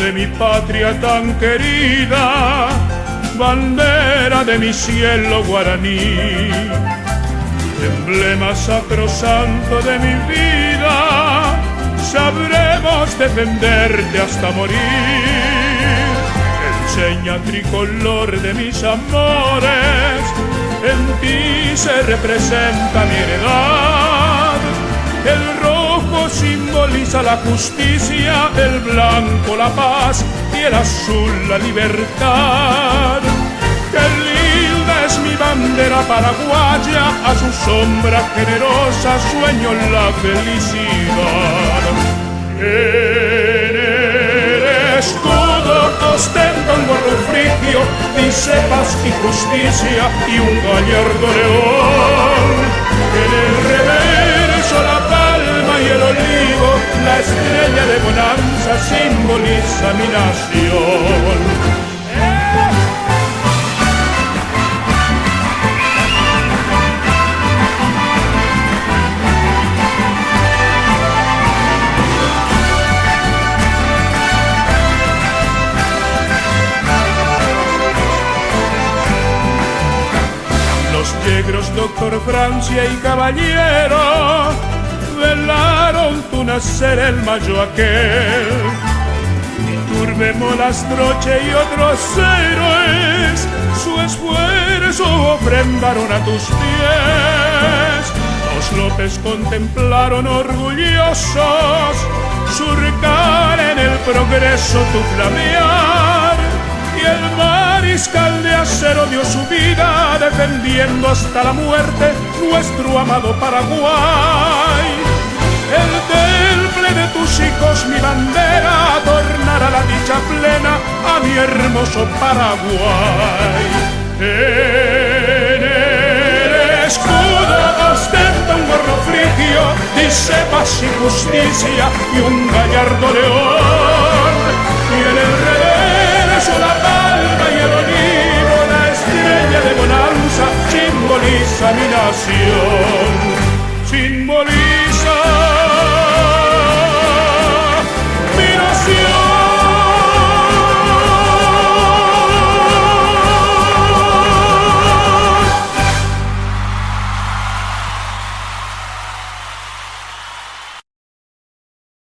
de mi patria tan querida, bandera de mi cielo guaraní, emblema sacrosanto de mi vida, sabremos defenderte hasta morir. Enseña tricolor de mis amores, en ti se representa mi heredad. El rojo simboliza la justicia, el blanco la paz y el azul la libertad. Qué linda es mi bandera paraguaya, a su sombra generosa sueño la felicidad. En el escudo ostenta un gorro frigio, dice paz y justicia y un gallardo león. En el reverso la palma y el olivo, la estrella de bonanza simboliza mi nación. Los yegros, doctor Francia y caballero, velaron tu nacer el mayo aquel. Iturbe, Molastroche y otros héroes, su esfuerzo ofrendaron a tus pies. Los López contemplaron orgullosos surcar en el progreso tu flamear, y el mariscal de acero dio su vida defendiendo hasta la muerte nuestro amado Paraguay. El temple de tus hijos mi bandera adornará la dicha plena a mi hermoso Paraguay. En el escudo ostenta un gorro frigio, dice paz y justicia y un gallardo león. Y en el reverso la palma y el olivo, la estrella de bonanza simboliza mi nación. Simboliza